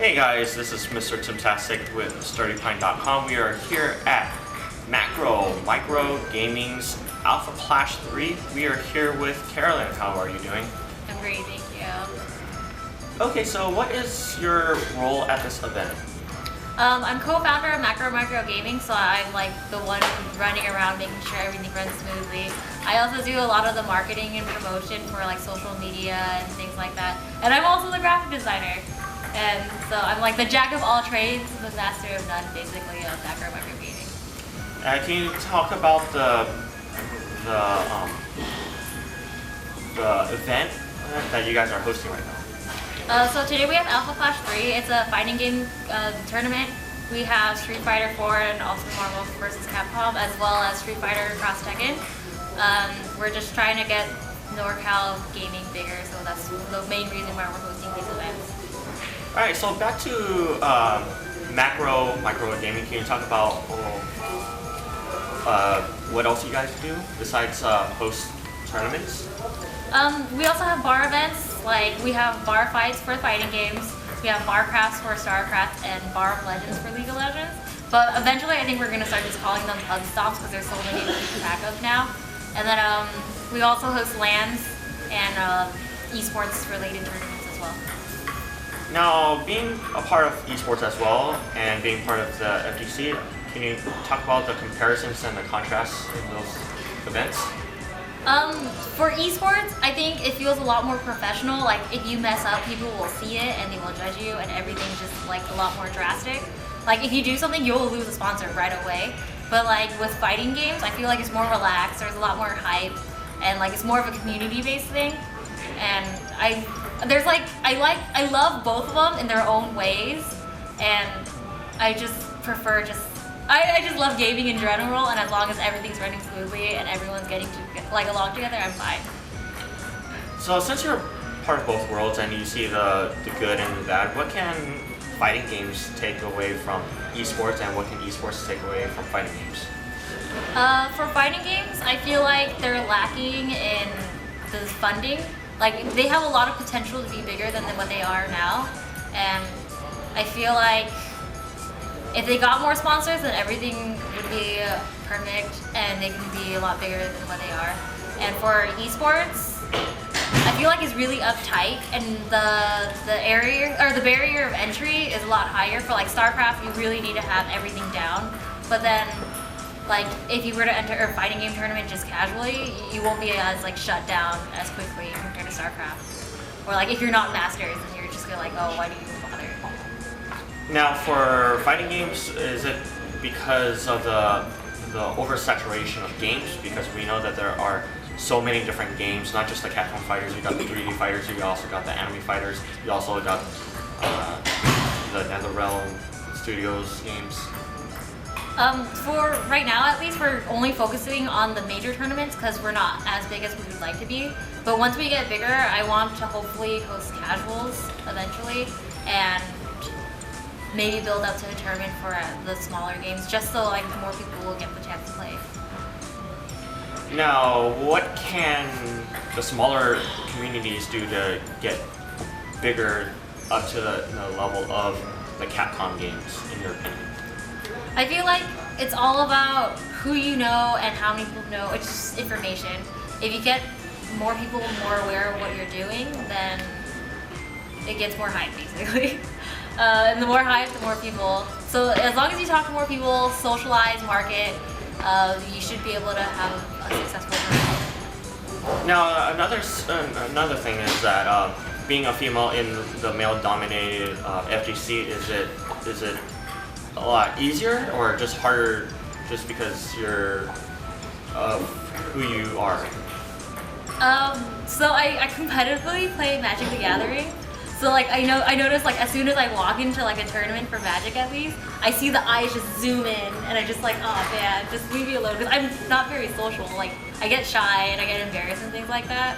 Hey guys, this is Mr. Timtastic with SturdyPine.com. We are here at Micro Gaming's Alpha Clash 3. We are here with Carolyn. How are you doing? I'm great, thank you. Okay, so what is your role at this event? I'm co-founder of Micro Gaming, so I'm like the one running around making sure everything runs smoothly. I also do a lot of the marketing and promotion for like social media and things like that. And I'm also the graphic designer. And so I'm like the jack of all trades, the master of none, basically, of Micro Gaming. Can you talk about the event that you guys are hosting right now? So today we have Alpha Clash 3. It's a fighting game tournament. We have Street Fighter 4 and also Marvel vs. Capcom, as well as Street Fighter Cross Tekken. We're just trying to get NorCal gaming bigger, so that's the main reason why we're hosting these events. Alright, so back to Micro Gaming. Can you talk about what else you guys do besides host tournaments? We also have bar events, like we have bar fights for fighting games, we have bar crafts for StarCraft, and bar of legends for League of Legends. But eventually I think we're going to start just calling them pub stomps because there's so many to keep track of now. And then we also host LANs and esports related tournaments as well. Now, being a part of esports as well and being part of the FGC, can you talk about the comparisons and the contrasts in those events? For esports, I think it feels a lot more professional. Like if you mess up, people will see it and they will judge you, and everything's just like a lot more drastic. Like if you do something, you'll lose a sponsor right away. But like with fighting games, I feel like it's more relaxed. There's a lot more hype, and like it's more of a community-based thing. And I love both of them in their own ways, and I just prefer I just love gaming in general, and as long as everything's running smoothly and everyone's getting to along together, I'm fine. So since you're part of both worlds and you see the good and the bad, what can fighting games take away from esports, and what can esports take away from fighting games? For fighting games, I feel like they're lacking in the funding. Like they have a lot of potential to be bigger than what they are now, and I feel like if they got more sponsors, then everything would be perfect and they can be a lot bigger than what they are. And for esports, I feel like it's really uptight, and the area or the barrier of entry is a lot higher. For like StarCraft, you really need to have everything down. But then, like if you were to enter a fighting game tournament just casually, you won't be as like shut down as quickly compared to StarCraft. Or like if you're not masters, then you're just gonna like, oh, why do you bother? Now, for fighting games, is it because of the oversaturation of games? Because we know that there are so many different games, not just the Capcom fighters. You got the 3D fighters. You also got the anime fighters. You also got the NetherRealm Studios games. For right now, at least, we're only focusing on the major tournaments because we're not as big as we would like to be. But once we get bigger, I want to hopefully host casuals eventually, and maybe build up to a tournament for the smaller games, just so like more people will get the chance to play. Now, what can the smaller communities do to get bigger up to the level of the Capcom games, in your opinion? I feel like it's all about who you know and how many people know. It's just information. If you get more people more aware of what you're doing, then it gets more hype, basically. And the more hype, the more people. So as long as you talk to more people, socialize, market, you should be able to have a successful career. Now, another thing is that being a female in the male-dominated FGC, is it a lot easier or just harder, just because you're who you are? So I competitively play Magic the Gathering. So like I notice like as soon as I walk into like a tournament for Magic, at least I see the eyes just zoom in, and I just like, oh man, just leave me alone, because I'm not very social. Like I get shy and I get embarrassed and things like that.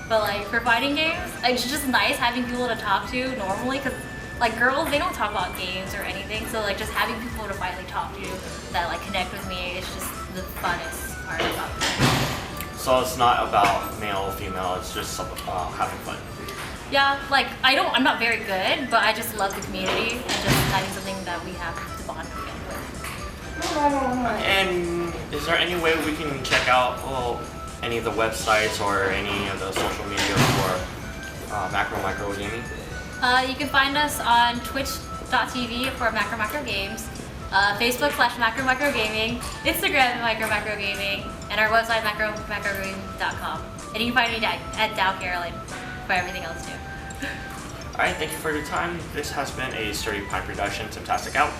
But like for fighting games, it's just nice having people to talk to normally, because like girls, they don't talk about games or anything. So like just having people to finally talk to that like connect with me is just the funnest part about it. So it's not about male or female, it's just having fun. Yeah, like I'm not very good, but I just love the community and just having something that we have to bond with. And is there any way we can check out any of the websites or any of the social media for Macro Micro Gaming? You can find us on twitch.tv for Macro Games, Facebook/Macro Gaming, Instagram Macro Gaming, and our website macrogaming.com. And you can find me at Dow Carolyn for everything else too. Alright, thank you for your time. This has been a Sturdy Pine production. Timtastic out.